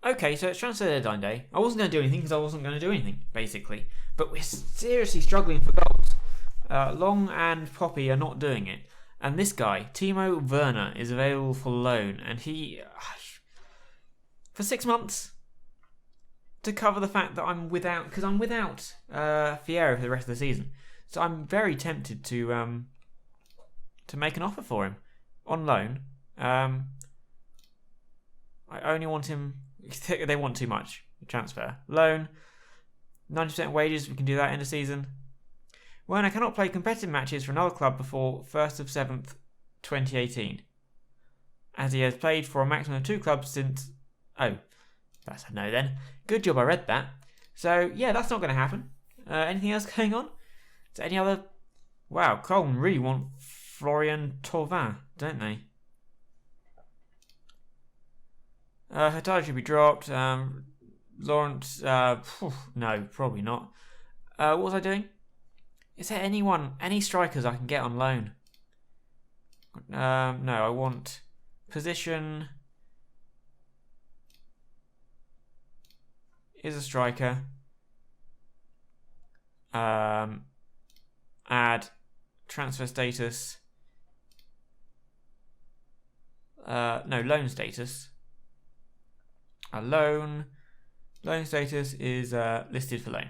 Okay, so it's transfer deadline day. I wasn't going to do anything because I wasn't going to do anything, basically. But we're seriously struggling for goals. Long and Poppy are not doing it. And this guy, Timo Werner, is available for loan. And he... for 6 months? To cover the fact that I'm without... Because I'm without Fiera for the rest of the season. So I'm very tempted to make an offer for him. On loan. I only want him... They want too much. Transfer. Loan. 90% wages. We can do that in a season. Werner cannot play competitive matches for another club before 1st of 7th, 2018. As he has played for a maximum of 2 clubs since... Oh, that's a no then. Good job I read that. So, yeah, that's not going to happen. Anything else going on? Is there any other... Wow, Colton really want Florian Thauvin, don't they? Hurtado should be dropped. Lawrence, no, probably not. What was I doing? Is there any strikers I can get on loan? No, I want position is a striker. Add transfer status. No, loan status. Loan status is listed for loan.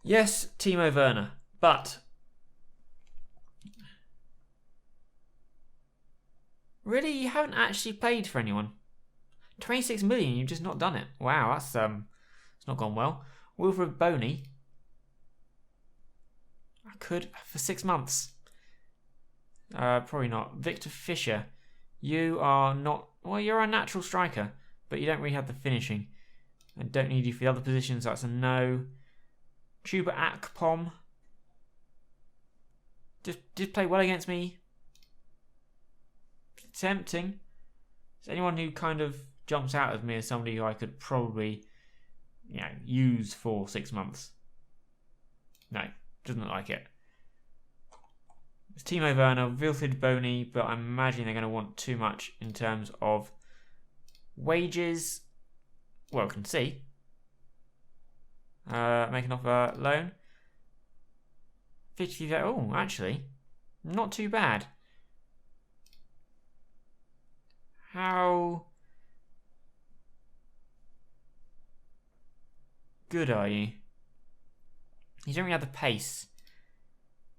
Yes, Timo Werner, but really, you haven't actually played for anyone. 26 million, you've just not done it. Wow, that's it's not gone well. Wilfred Boney, I could for 6 months. Probably not. Victor Fisher, you are not. Well, you're a natural striker, but you don't really have the finishing. I don't need you for the other positions. So that's a no. Chuba Akpom. Just play well against me. Tempting. Is anyone who kind of jumps out of me as somebody who I could probably, use for 6 months? No, doesn't look like it. It's Timo Werner, Wilfried Boney, but I'm imagining they're going to want too much in terms of wages. Well, can see. Make an offer loan. 50. Oh, actually, not too bad. How good are you? You don't really have the pace.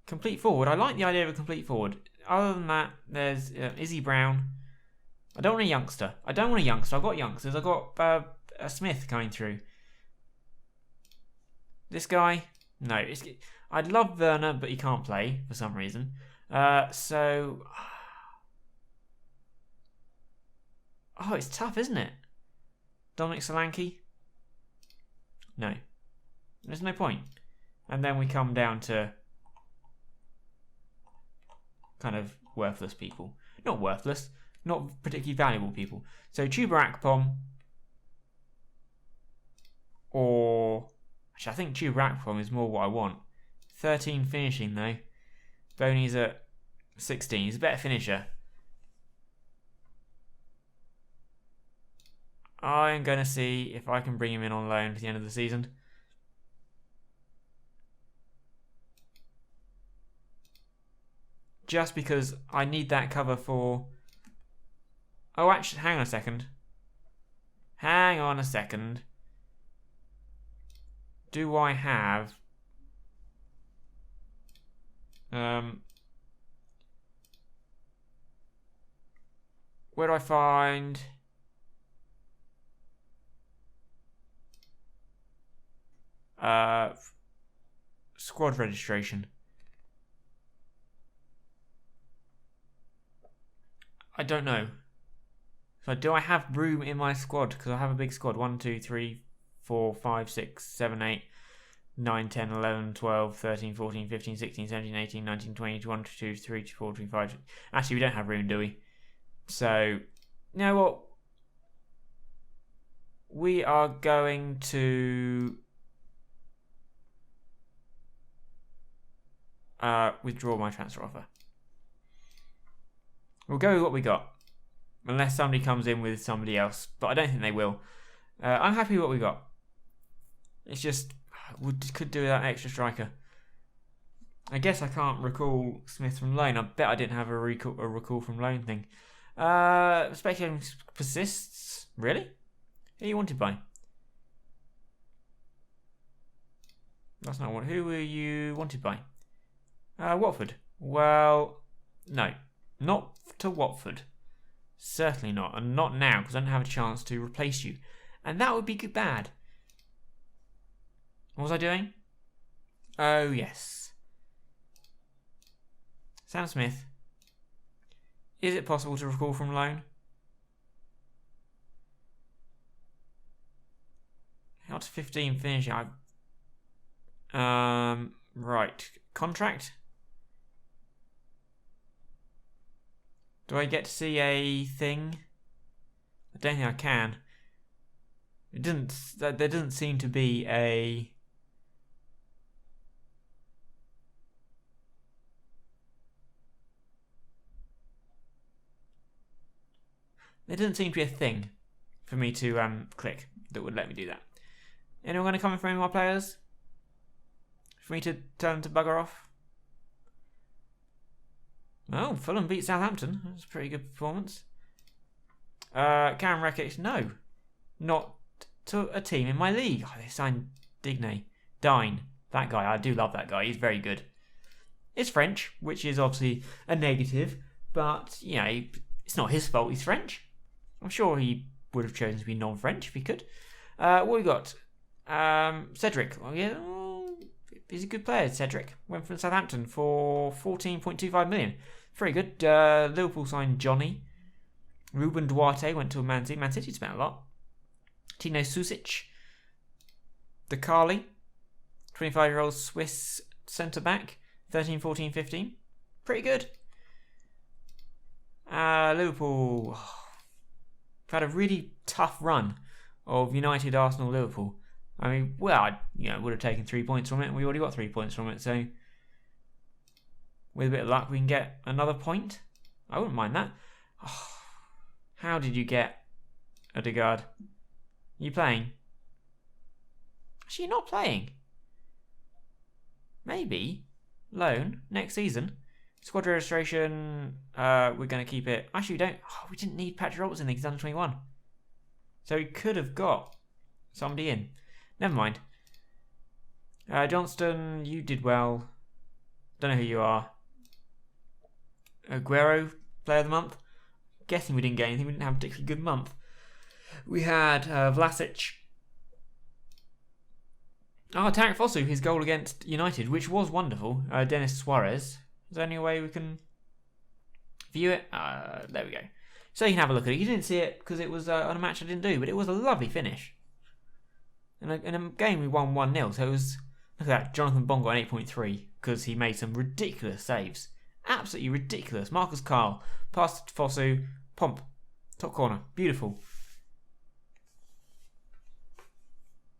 Complete forward. I like the idea of a complete forward. Other than that, there's Izzy Brown. I don't want a youngster. I've got youngsters. I've got a Smith coming through. This guy, no. I'd love Werner, but he can't play for some reason. So, oh, it's tough, isn't it? Dominic Solanke? No. There's no point. And then we come down to kind of worthless people. Not worthless, not particularly valuable people. So Chuba Akpom, or actually I think Chuba Akpom is more what I want. 13 finishing though. Boney's at 16. He's a better finisher. I'm going to see if I can bring him in on loan for the end of the season. Just because I need that cover for... Oh, actually, hang on a second. Do I have... where do I find... squad registration? I don't know. So do I have room in my squad? Because I have a big squad. 1, 2, 3, 4, 5, 6, 7, 8, 9, 10, 11, 12, 13, 14, 15, 16, 17, 18, 19, 20, 21, 22, 23, 24, 25. Actually, we don't have room, do we? So, you know what? We are going to withdraw my transfer offer. We'll go with what we got. Unless somebody comes in with somebody else. But I don't think they will. I'm happy with what we got. It's just, we could do that extra striker. I guess I can't recall Smith from loan. I bet I didn't have a recall from loan thing. Speculating persists. Really? Who are you wanted by? That's not what. Who were you wanted by? Watford. Well, no. Not to Watford. Certainly not. And not now, because I don't have a chance to replace you. And that would be bad. What was I doing? Oh, yes. Sam Smith. Is it possible to recall from loan? How to 15 finish? Right. Contract? Do I get to see a thing? I don't think I can. It doesn't. There doesn't seem to be a. There doesn't seem to be a thing for me to click that would let me do that. Anyone going to come in for any more players? For me to tell them to bugger off? Oh, Fulham beat Southampton. That's a pretty good performance. Karen Rekic, no. Not to a team in my league. Oh, they signed Digne. Dine. That guy, I do love that guy. He's very good. It's French, which is obviously a negative. But, you know, it's not his fault he's French. I'm sure he would have chosen to be non-French if he could. What we got? Cedric. Oh, yeah. He's a good player, Cedric. Went from Southampton for 14.25 million. Very good. Liverpool signed Johnny. Ruben Duarte went to Man City. Man City spent a lot. Tino Susic. Dekali. 25-year-old Swiss centre-back. 13, 14, 15. Pretty good. Liverpool. We've had a really tough run of United, Arsenal, Liverpool. I mean, well, I would have taken 3 points from it, and we already got 3 points from it, so with a bit of luck, we can get another point. I wouldn't mind that. Oh, how did you get Odegaard? You playing? Actually, you're not playing. Maybe. Loan, next season. Squad registration, we're going to keep it. Actually, we don't. Oh, we didn't need Patrick Robertson, he's under 21. So we could have got somebody in. Never mind. Johnston, you did well. Don't know who you are. Aguero, player of the month. Guessing we didn't get anything. We didn't have a particularly good month. We had Vlasic. Tarek Fosu, his goal against United, which was wonderful. Denis Suarez. Is there any way we can view it? There we go. So you can have a look at it. You didn't see it because it was on a match I didn't do, but it was a lovely finish. In a game we won 1-0, so it was, look at that, Jonathan Bongo on 8.3 because he made some ridiculous saves. Absolutely ridiculous. Marcus Carl, pass to Fosu, Pomp, top corner, beautiful.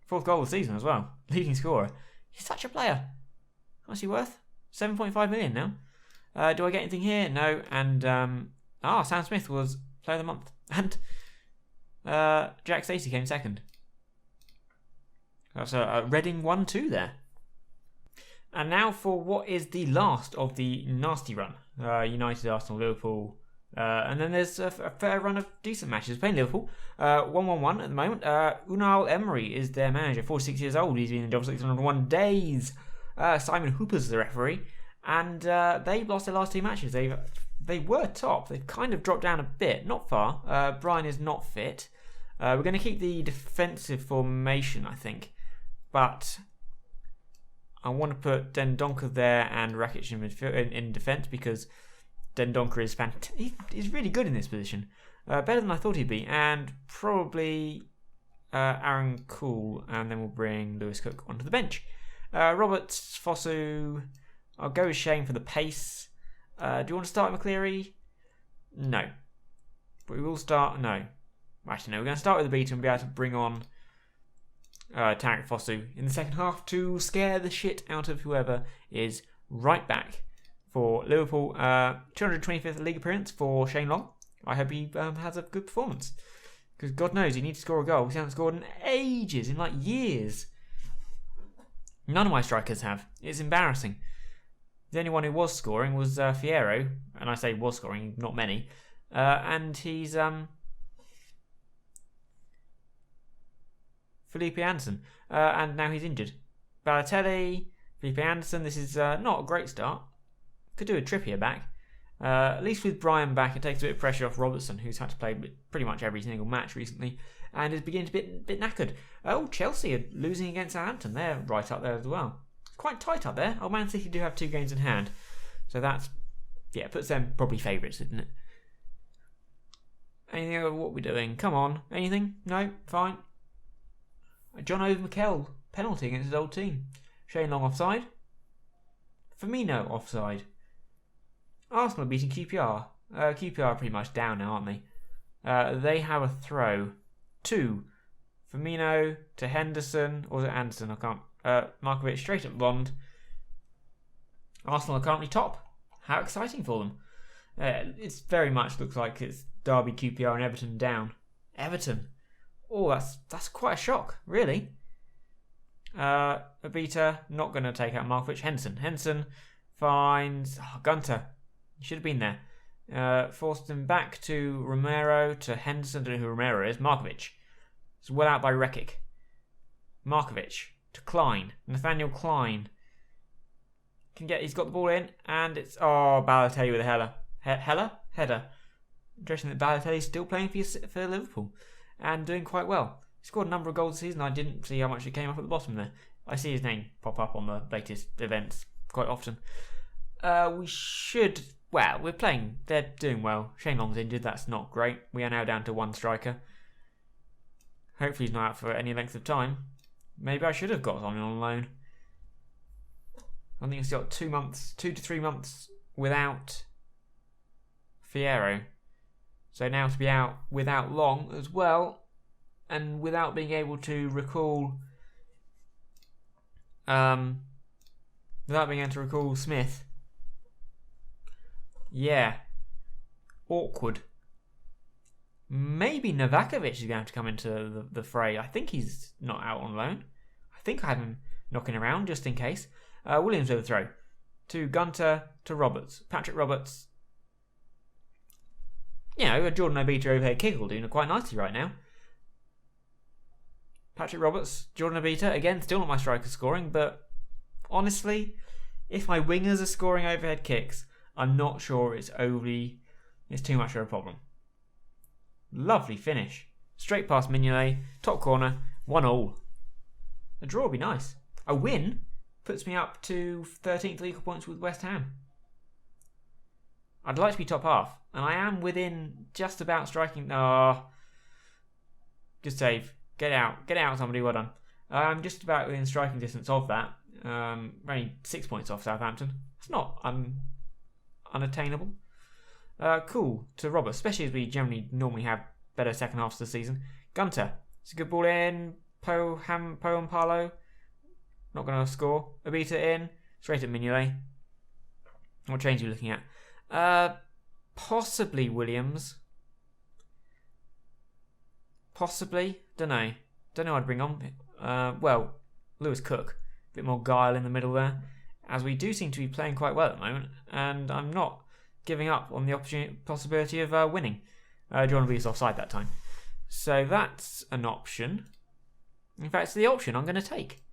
Fourth goal of the season as well, leading scorer. He's such a player. What's he worth? 7.5 million now. Do I get anything here? No. And Sam Smith was player of the month, and Jack Stacey came second. That's a Reading 1-2 there. And now for what is the last of the nasty run. United, Arsenal, Liverpool. And then there's a fair run of decent matches. Playing Liverpool. 1-1-1 at the moment. Unai Emery is their manager. 46 years old. He's been in the job 601 days. Simon Hooper's the referee. And they've lost their last two matches. They were top. They've kind of dropped down a bit. Not far. Brian is not fit. We're going to keep the defensive formation, I think. But I want to put Dendoncker there and Rakic in defence because Dendoncker is fantastic. He's really good in this position. Better than I thought he'd be. And probably Aaron Cool. And then we'll bring Lewis Cook onto the bench. Roberts, Fosu. I'll go with Shane for the pace. Do you want to start McCleary? No. But we will start... No. Actually, no. We're going to start with the beta and be able to bring on Tarek Fosu in the second half to scare the shit out of whoever is right back for Liverpool. 225th league appearance for Shane Long. I hope he has a good performance. Because God knows he needs to score a goal. He hasn't scored in ages, in like years. None of my strikers have. It's embarrassing. The only one who was scoring was Fierro. And I say was scoring, not many. And he's Felipe Anderson. And now he's injured. Balotelli, Felipe Anderson. This is not a great start. Could do a Trippier back. At least with Brian back, it takes a bit of pressure off Robertson, who's had to play pretty much every single match recently, and is beginning to be a bit knackered. Oh, Chelsea are losing against Southampton. They're right up there as well. It's quite tight up there. Oh, Man City do have 2 games in hand. So that's, yeah, puts them probably favourites, isn't it? Anything over what we're doing? Come on. Anything? No? Fine. John Mikel penalty against his old team. Shane Long offside. Firmino offside. Arsenal beating QPR. QPR are pretty much down now, aren't they? They have a throw. 2. Firmino to Henderson. Or is it Anderson? I can't. Markovic straight at Bond. Arsenal are currently top. How exciting for them. It very much looks like it's Derby, QPR and Everton down. Everton. Oh, that's quite a shock, really. Abita not going to take out Markovic. Henderson finds Gunter. He should have been there. Forced him back to Romero, to Henderson. I don't know who Romero is. Markovic. It's well out by Rekic. Markovic to Klein. Nathaniel Klein. He's got the ball in, and it's Balotelli with a header. Interesting that Balotelli's still playing for Liverpool and doing quite well. He scored a number of goals this season. I didn't see how much it came up at the bottom there. I see his name pop up on the latest events quite often. We're playing. They're doing well. Shane Long's injured. That's not great. We are now down to 1 striker. Hopefully he's not out for any length of time. Maybe I should have got something on loan. I think he's got 2 to 3 months without Fierro. So now to be out without Long as well, and without being able to recall Smith. Yeah. Awkward. Maybe Novakovic is going to come into the fray. I think he's not out on loan. I think I have him knocking around just in case. Williams with a throw. To Gunter, to Roberts. Patrick Roberts. You know, a Jordan Obita overhead kick will do quite nicely right now. Patrick Roberts, Jordan Obita, again, still not my striker scoring, but honestly, if my wingers are scoring overhead kicks, I'm not sure it's too much of a problem. Lovely finish. Straight past Mignolet, top corner, 1-1. A draw would be nice. A win puts me up to 13th league points with West Ham. I'd like to be top half, and I am within just about striking. Good save. Get out, somebody. Well done. I'm just about within striking distance of that. Only 6 points off Southampton. It's not unattainable. Cool to Roberts, especially as we generally normally have better second halves of the season. Gunter. It's a good ball in. Poampalo. Not going to score. Obita in. Straight at Mignolet. What change are we looking at? Possibly Williams. Possibly. Don't know I'd bring on. Lewis Cook. A bit more guile in the middle there. As we do seem to be playing quite well at the moment. And I'm not giving up on the possibility of winning. John Reeves offside that time. So that's an option. In fact, it's the option I'm going to take.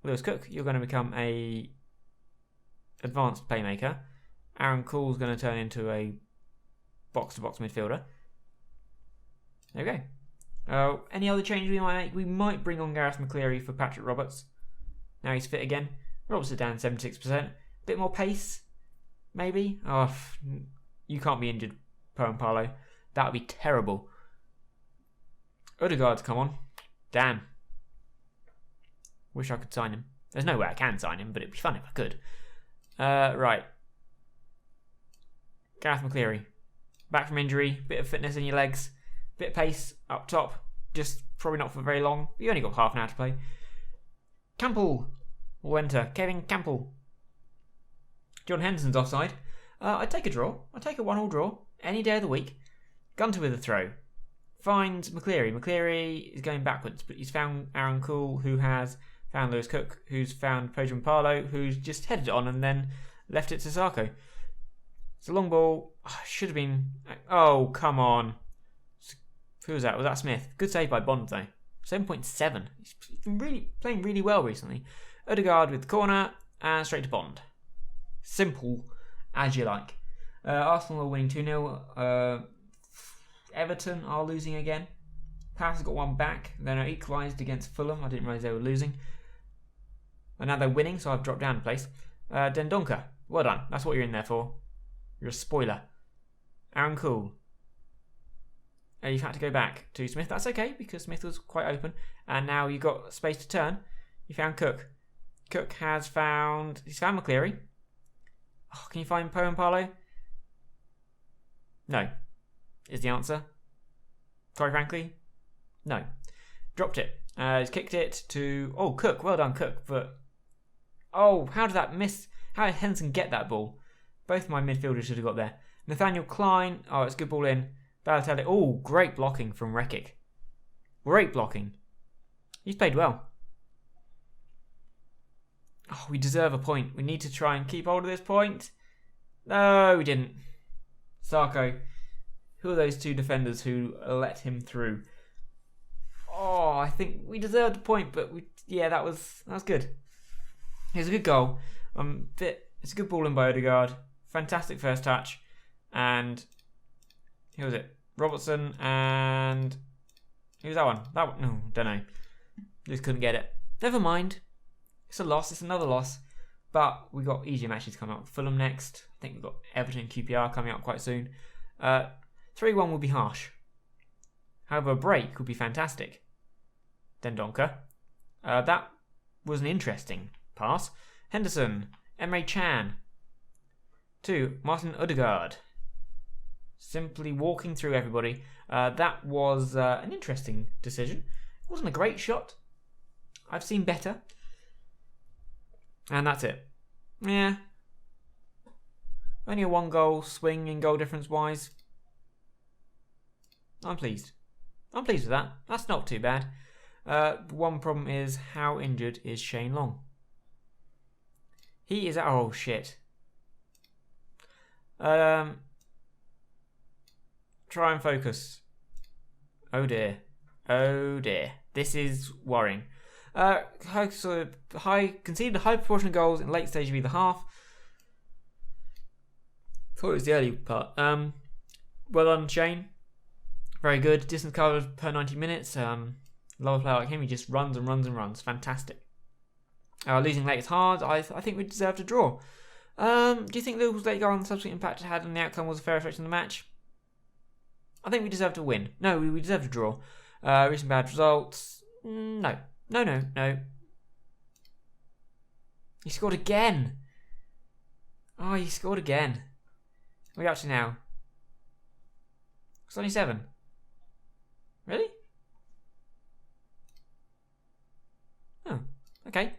Lewis Cook, you're going to become a advanced playmaker. Aaron Cool's going to turn into a box-to-box midfielder. There we go. Any other change we might make? We might bring on Gareth McCleary for Patrick Roberts. Now he's fit again. Roberts is down 76%. Bit more pace, maybe? You can't be injured, Poampalo. That would be terrible. Odegaard's come on. Damn. Wish I could sign him. There's no way I can sign him, but it'd be fun if I could. Right. Gareth McCleary. Back from injury. Bit of fitness in your legs. Bit of pace up top. Just probably not for very long. You only got half an hour to play. Campbell will enter. Kevin Campbell. John Henderson's offside. I'd take a draw. I'd take a 1-1 draw. any day of the week. Gunter with a throw. Finds McCleary. McCleary is going backwards, but he's found Aaron Cool, who has found Lewis Cook, who's found Pedro Palo, who's just headed it on and then left it to Sarko. It's a long ball. Oh, should have been... Oh, come on. Who was that? Was that Smith? Good save by Bond, though. 7.7. He's been playing really well recently. Odegaard with the corner and straight to Bond. Simple as you like. Arsenal are winning 2-0. Everton are losing again. Palace has got one back. They're now equalised against Fulham. I didn't realise they were losing. And now they're winning, so I've dropped down a place. Dendoncker. Well done. That's what you're in there for. You're a spoiler. Aaron Cool. You've had to go back to Smith. That's okay, because Smith was quite open. And now you've got space to turn. You found Cook. Cook has found... He's found McCleary. Oh, can you find Poe and Palo? No. Is the answer. Quite frankly, no. Dropped it. He's kicked it to... Oh, Cook. Well done, Cook. But... Oh, how did that miss? How did Henderson get that ball? Both my midfielders should have got there. Nathaniel Klein. Oh, it's a good ball in. Balotelli. Oh, great blocking from Rekic. Great blocking. He's played well. Oh, we deserve a point. We need to try and keep hold of this point. No, we didn't. Sarko. Who are those two defenders who let him through? Oh, I think we deserved a point, but that was good. It was a good goal. It's a good ball in by Odegaard. Fantastic first touch. And who was it? Robertson and who was that one? That one? No, don't know. Just couldn't get it. Never mind. It's a loss. It's another loss. But we got easier matches coming up. Fulham next. I think we've got Everton and QPR coming up quite soon. 3-1 would be harsh. However, a break would be fantastic. Dendoncker. That was an interesting pass. Henderson. Emre Can. To Martin Odegaard. Simply walking through everybody. That was an interesting decision. It wasn't a great shot. I've seen better. And that's it. Yeah. Only a 1-goal swing in goal difference wise. I'm pleased. I'm pleased with that. That's not too bad. The one problem is, how injured is Shane Long? He is... Oh, shit. Try and focus. Oh, dear. Oh, dear. This is worrying. Conceded a high proportion of goals in late stage of either half. Thought it was the early part. Well done, Shane. Very good. Distance covered per 90 minutes. Love a player like him. He just runs and runs and runs. Fantastic. Losing late is hard. I think we deserved a draw. Do you think Liverpool's late goal and the subsequent impact it had on the outcome was a fair reflection of the match? I think we deserved a win. No, we deserved a draw. Recent bad results. No. No. He scored again. Oh, he scored again. What are we up to now? It's only 7. Really? Oh, okay.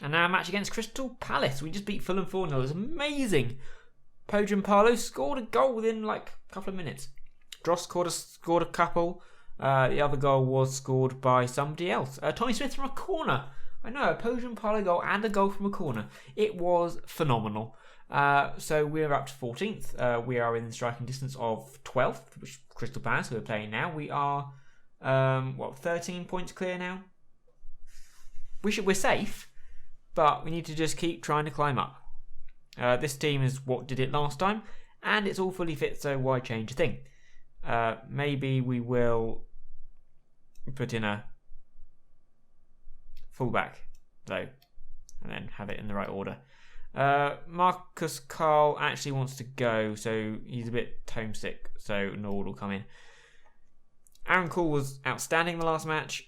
And now a match against Crystal Palace. We just beat Fulham 4-0. It was amazing. Pedro Palo scored a goal within like a couple of minutes. Dross scored a couple. The other goal was scored by somebody else. Tommy Smith from a corner. I know, a Pedro Palo goal and a goal from a corner. It was phenomenal. So we're up to 14th. We are in striking distance of 12th, which Crystal Palace, who are playing now. We are 13 points clear now. We're safe, but we need to just keep trying to climb up. This team is what did it last time, and it's all fully fit, so why change a thing? Maybe we will put in a fullback, though, and then have it in the right order. Marcus Carl actually wants to go, so he's a bit homesick, so Nord will come in. Aaron Cool was outstanding the last match.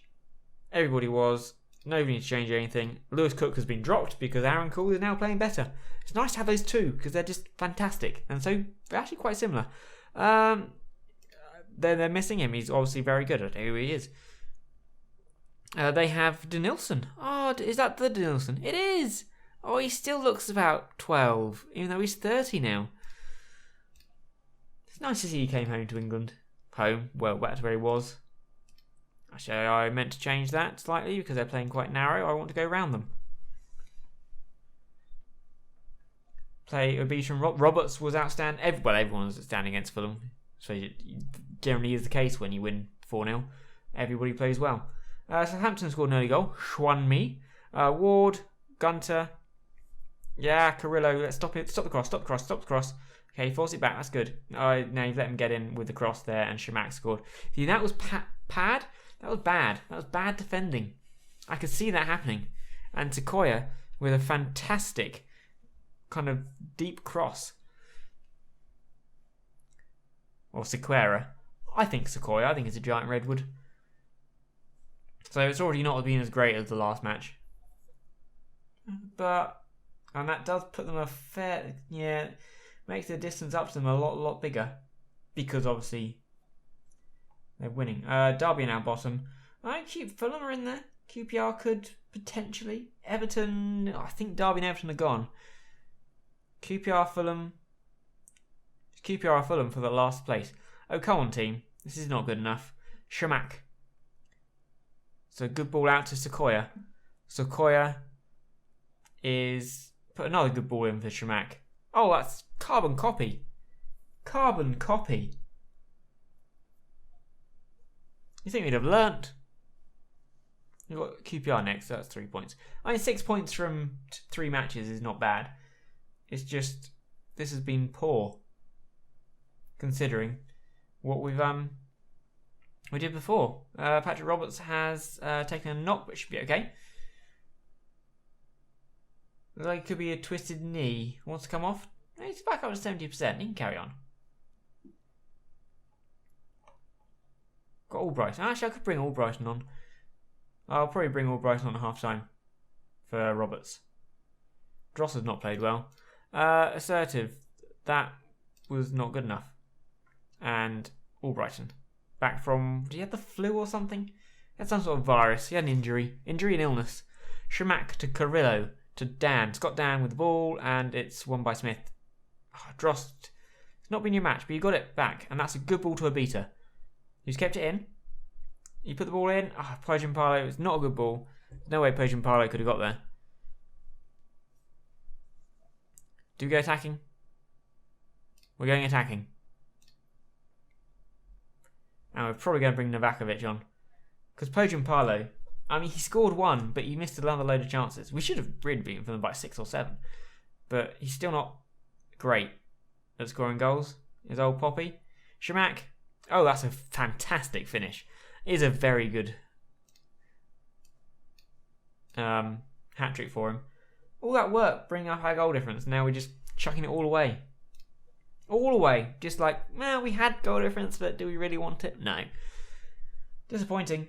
Everybody was. Nobody needs to change anything. Lewis Cook has been dropped because Aaron Cool is now playing better. It's nice to have those two because they're just fantastic, and so they're actually quite similar. They're missing him. He's obviously very good. I don't know who he is. They have Denilson. Oh, is that the Denilson? It is! Oh, he still looks about 12, even though he's 30 now. It's nice to see he came home to England. Home, well, back to where he was. Actually, I meant to change that slightly because they're playing quite narrow. I want to go around them. Play Obita and Roberts was outstanding. Everyone was outstanding against Fulham. So it generally is the case when you win 4-0. Everybody plays well. Southampton scored an early goal. Xuan Mi. Ward, Gunter. Yeah, Carrillo. Let's stop it. Stop the cross. Okay, force it back. That's good. Now you've let him get in with the cross there, and Shamak scored. See, that was pad. That was bad. That was bad defending. I could see that happening. And Sequoia with a fantastic kind of deep cross. Or Sequoia. I think Sequoia. I think it's a giant redwood. So it's already not been as great as the last match. And that does put them a fair... Yeah, makes the distance up to them a lot bigger. Because obviously they're winning. Derby are now bottom. I think Fulham are in there. QPR could potentially. Everton... I think Derby and Everton are gone. QPR Fulham for the last place. Oh, come on, team. This is not good enough. Shamak. So good ball out to Sequoia. Sequoia is... Put another good ball in for Shamak. Oh, that's carbon copy. Carbon copy. You think we'd have learnt? You've got QPR next, so that's 3 points. I mean, 6 points from 3 matches is not bad. It's just, this has been poor. Considering what we did before. Patrick Roberts has taken a knock, but should be okay. Looks like it could be a twisted knee. Wants to come off. He's back up to 70%. He can carry on. Got Albrighton. Actually, I could bring Albrighton on. I'll probably bring Albrighton on at half time for Roberts. Dross has not played well. Assertive. That was not good enough. And Albrighton. Back from... Did he have the flu or something? He had some sort of virus. He had an injury. Injury and illness. Shamak to Carrillo to Dan. Scott Dan with the ball, and it's won by Smith. Oh, Dross. It's not been your match, but you got it back. And that's a good ball to Obita. He's kept it in. You put the ball in. Pojampalo. It's not a good ball. There's no way Pojampalo could have got there. Do we go attacking? We're going attacking. And we're probably going to bring Novakovic on. Because Pojampalo, I mean, he scored 1, but he missed another load of chances. We should have really beaten them by 6 or 7. But he's still not great at scoring goals. His old Poppy. Shamak. Oh, that's a fantastic finish. It is a very good hat-trick for him. All that work, bringing up our goal difference. Now we're just chucking it all away. All away. Just like, well, we had goal difference, but do we really want it? No. Disappointing.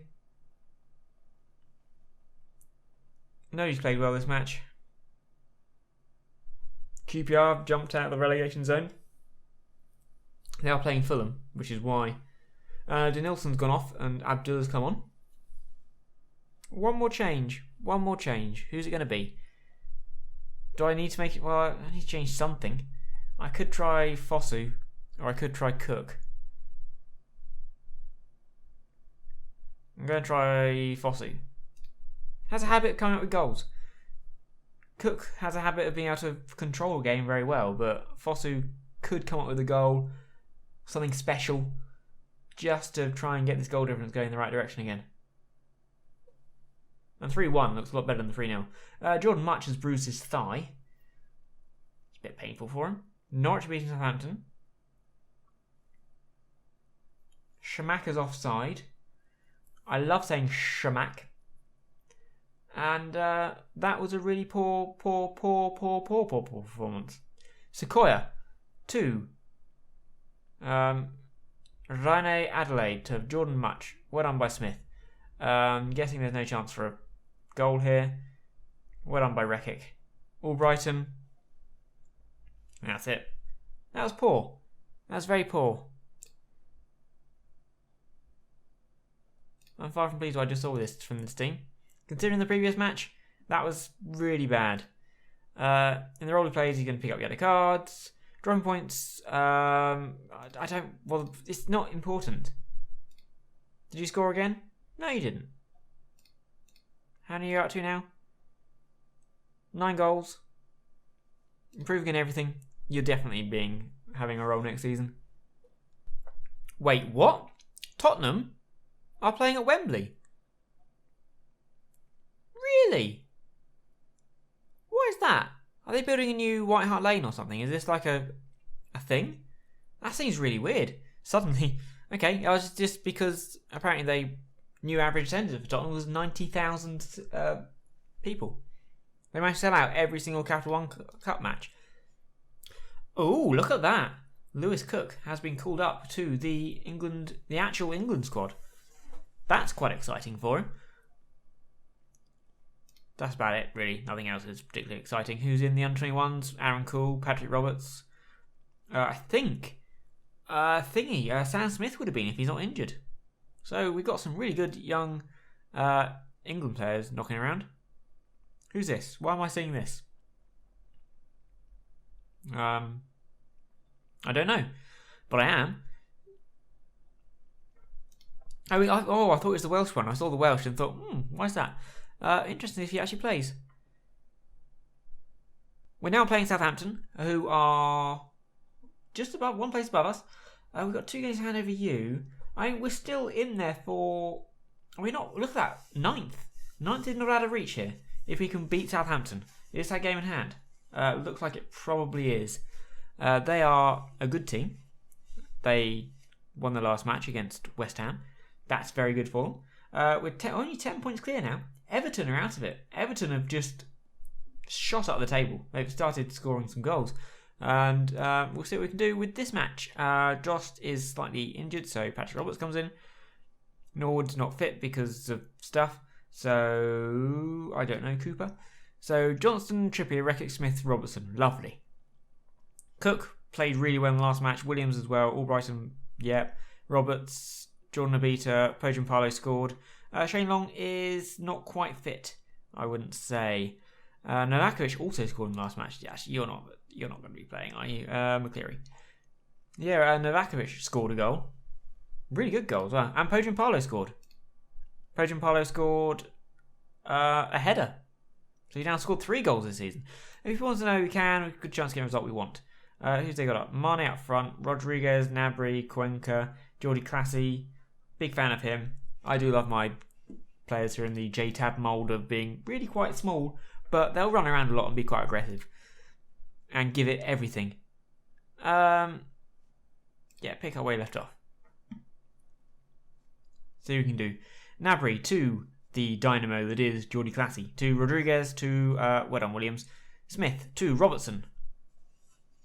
Nobody's played well this match. QPR jumped out of the relegation zone. They are playing Fulham, which is why. Denilson's gone off and Abdullah's come on. One more change. Who's it going to be? Do I need to make it... Well, I need to change something. I could try Fosu, or I could try Cook. I'm going to try Fosu. Has a habit of coming up with goals. Cook has a habit of being able to control a game very well, but Fosu could come up with a goal, something special, just to try and get this goal difference going in the right direction again. And 3-1 looks a lot better than the 3-0. Jordan Much has bruised his thigh. It's a bit painful for him. Norwich beating Southampton. Shamak is offside. I love saying Shamak. And that was a really poor performance. Sequoia, 2. Rene Adelaide to Jordan Much. Well done by Smith. Guessing there's no chance for a goal here. Well done by Rekic. Albrighton. That's it. That was poor. That was very poor. I'm far from pleased I just saw this from this team. Considering the previous match, that was really bad. In the role he plays, he's going to pick up yellow cards. Drawing points, I don't, well, it's not important. Did you score again? No, you didn't. How many are you up to now? 9 goals. Improving in everything. You're definitely having a role next season. Wait, what? Tottenham are playing at Wembley? Really? What is that? Are they building a new White Hart Lane or something? Is this like a thing? That seems really weird. Suddenly, okay, I was just because apparently they new average attendance for Tottenham was 90,000 people. They managed to sell out every single Capital One Cup match. Oh, look at that! Lewis Cook has been called up to the actual England squad. That's quite exciting for him. That's about it, really. Nothing else is particularly exciting. Who's in the under-21s? Aaron Cool, Patrick Roberts. I think Sam Smith would have been if he's not injured. So we've got some really good young England players knocking around. Who's this? Why am I seeing this? I don't know, but I am. I thought it was the Welsh one. I saw the Welsh and thought, why is that? Interesting if he actually plays. We're now playing Southampton, who are just above, one place above us. We've got 2 games to hand over you. We're still in there for... Are we not? Look at that. 9th. 9th is not out of reach here. If we can beat Southampton. Is that game in hand? Looks like it probably is. They are a good team. They won the last match against West Ham. That's very good for them. We're only 10 points clear now. Everton are out of it. Everton have just shot up the table. They've started scoring some goals. And we'll see what we can do with this match. Jost is slightly injured, so Patrick Roberts comes in. Norwood's not fit because of stuff. So, I don't know, Cooper. So, Johnston, Trippier, Reckitt, Smith, Robertson. Lovely. Cook played really well in the last match. Williams as well. Albrighton, yeah. Roberts, Jordan Abita, Pojan Parlo scored. Shane Long is not quite fit, I wouldn't say. Novakovic also scored in the last match. Actually, you're not going to be playing, are you? McCleary. Yeah, Novakovic scored a goal. Really good goal as well. And Pojan Parlo scored. Pojan Parlo scored a header. So he now scored 3 goals this season. If you want to know, we can. We've a good chance to get a result we want. Who's they got up? Mane up front. Rodriguez, Gnabry, Cuenca, Jordi Classy. Big fan of him. I do love my players who are in the J-Tab mould of being really quite small, but they'll run around a lot and be quite aggressive. And give it everything. Yeah, pick up where you left off. See what we can do. Gnabry to the dynamo that is Jordi Classy. To Rodriguez, to well done, Williams. Smith to Robertson.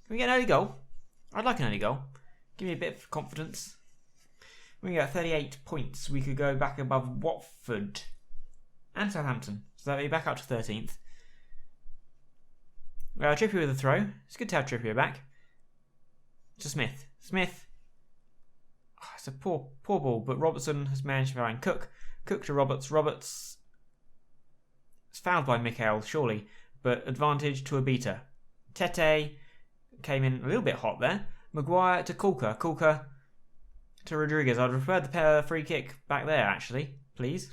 Can we get an early goal? I'd like an early goal. Give me a bit of confidence. We get 38 points. We could go back above Watford and Southampton. So that'll be back up to 13th. Trippier with a throw. It's good to have Trippier back. To Smith. Smith. Oh, it's a poor ball, but Robertson has managed to find Cook. Cook to Roberts. Roberts. It's fouled by Mikael, surely, but advantage to Abita. Tete came in a little bit hot there. Maguire to Kulka. Kulka to Rodriguez. I'd prefer the free kick back there, actually. Please.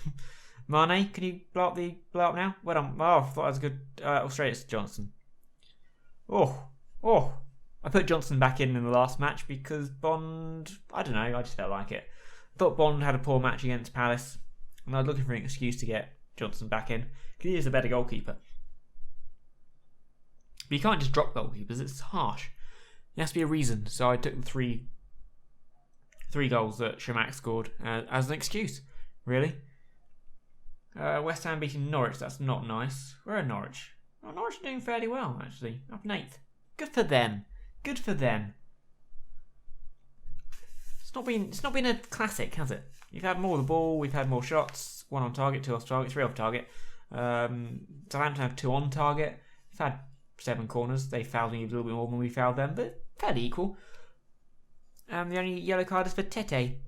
Mane, can you blow up now? Well done. Oh, I thought that was a good. Australia's Johnson. Oh. I put Johnson back in the last match because Bond, I don't know, I just felt like it. Thought Bond had a poor match against Palace, and I was looking for an excuse to get Johnson back in because he is a better goalkeeper. But you can't just drop goalkeepers, it's harsh. There has to be a reason, so I took the three goals that Shamak scored as an excuse, really. West Ham beating Norwich, that's not nice. Where are Norwich? Oh, Norwich are doing fairly well, actually. Up in 8th. Good for them. Good for them. It's not been a classic, has it? You've had more of the ball, we've had more shots. 1 on target, 2 off target, 3 off target. Southampton have 2 on target. We've had 7 corners. They fouled me a little bit more than we fouled them, but fairly equal. The only yellow card is for Tete.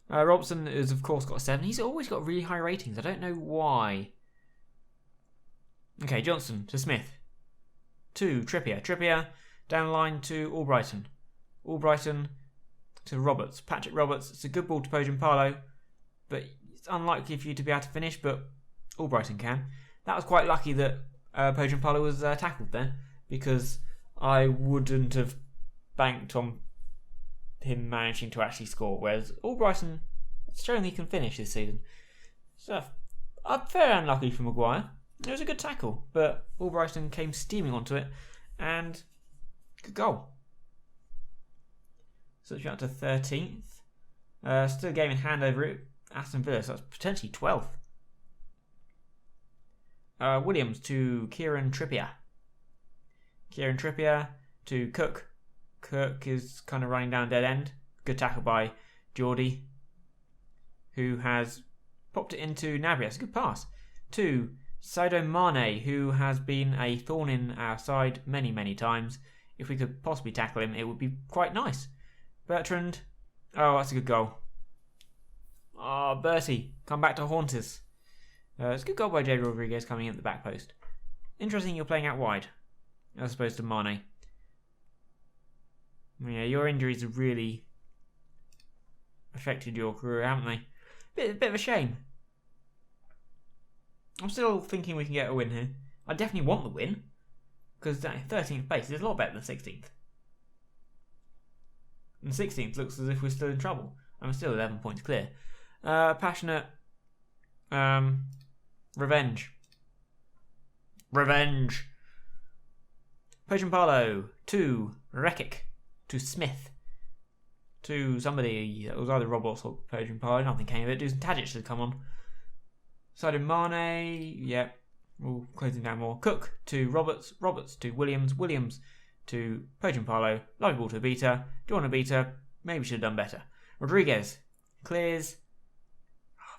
Robertson has, of course, got a 7. He's always got really high ratings. I don't know why. Okay, Johnson to Smith. to Trippier. Trippier down the line to Albrighton. Albrighton to Roberts. Patrick Roberts. It's a good ball to Pohjanpalo, but it's unlikely for you to be able to finish, but Albrighton can. That was quite lucky that Pohjanpalo was tackled there, because I wouldn't have banked on him managing to actually score, whereas Albrighton has shown he can finish this season. So, fair unlucky for Maguire. It was a good tackle, but Albrighton came steaming onto it, and good goal. So it's up to 13th. Still a game in hand over it. Aston Villa, so that's potentially 12th. Williams to Kieran Trippier. Kieran Trippier to Cook. Cook is kind of running down a dead end. Good tackle by Geordie, who has popped it into Gnabry. That's a good pass. To Sadio Mane, who has been a thorn in our side many, many times. If we could possibly tackle him, it would be quite nice. Bertrand. Oh, that's a good goal. Oh, Bertie, come back to haunt us. It's a good goal by Jay Rodriguez coming in at the back post. Interesting you're playing out wide, as opposed to Mane. Yeah, your injuries have really affected your career, haven't they? Bit of a shame. I'm still thinking we can get a win here. I definitely want the win, because 13th place is a lot better than 16th. And 16th looks as if we're still in trouble. I'm still 11 points clear. Passionate. Revenge. Pohjanpalo to Rekic to Smith to somebody. It was either Roberts or Pohjanpalo. Nothing came of it. Dusan Tadic should come on. Sadio Mane. Yep. We'll close him down more. Cook to Roberts. Roberts to Williams. Williams to Pohjanpalo. Lovely ball to Abita. Do you want Abita? Maybe should have done better. Rodriguez clears.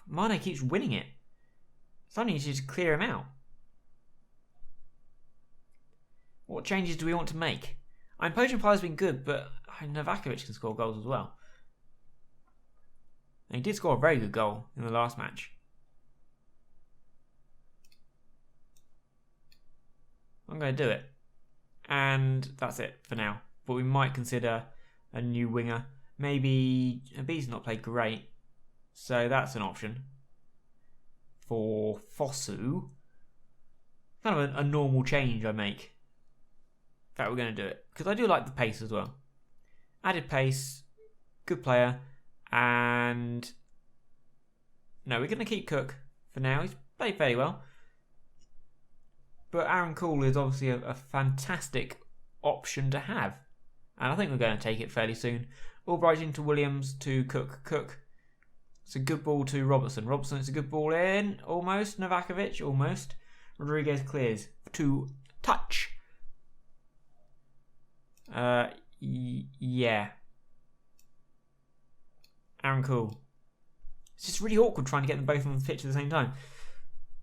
Mane keeps winning it. Suddenly you should just clear him out. What changes do we want to make? Pohjanpalo's been good, but Novakovic can score goals as well. And he did score a very good goal in the last match. I'm going to do it. And that's it for now. But we might consider a new winger. Maybe Abit's not played great, so that's an option. For Fosu, kind of a normal change I make. In fact, we're going to do it, because I do like the pace as well. Added pace, good player, and no, we're going to keep Cook for now. He's played fairly well. But Aaron Cool is obviously a fantastic option to have. And I think we're going to take it fairly soon. Albrighton to Williams to Cook. Cook. It's a good ball to Robertson. Robertson, it's a good ball in. Almost. Novakovic, almost. Rodriguez clears to touch. Yeah. Aaron Cool. It's just really awkward trying to get them both on the pitch at the same time.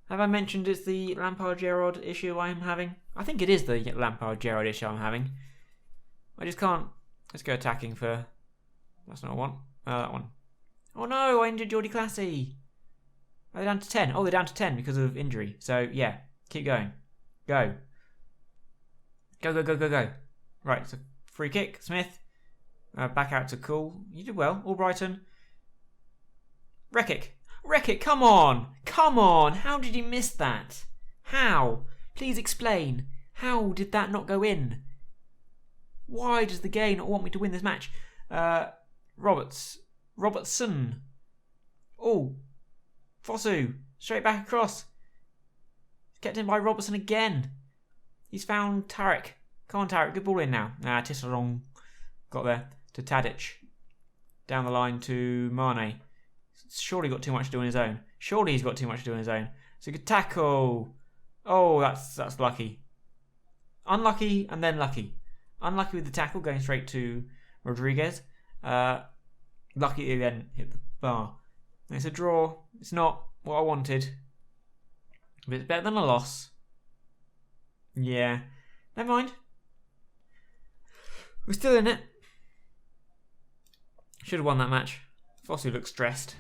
Have I mentioned it's the Lampard-Gerrard issue I am having? I think it is the Lampard-Gerrard issue I'm having. I just can't. Let's go attacking for. That's not one. That one. Oh no, I injured Jordi Classy. Are they down to 10? Oh, they're down to 10 because of injury. So, yeah, keep going. Go. Go. Right, so free kick. Smith. Back out to Cool. You did well. Albrighton. Rekic, come on! Come on! How did you miss that? How? Please explain. How did that not go in? Why does the game not want me to win this match? Robertson. Oh. Fosu. Straight back across. Kept in by Robertson again. He's found Tarek. Come on, Tarek. Good ball in now. Tisserand got there. To Tadic. Down the line to Mane. Surely got too much to do on his own. Surely he's got too much to do on his own. It's a good tackle. Oh, that's lucky. Unlucky and then lucky. Unlucky with the tackle going straight to Rodriguez. Lucky he then hit the bar. It's a draw. It's not what I wanted. But it's better than a loss. Yeah. Never mind. We're still in it. Should have won that match. Fosu looks stressed.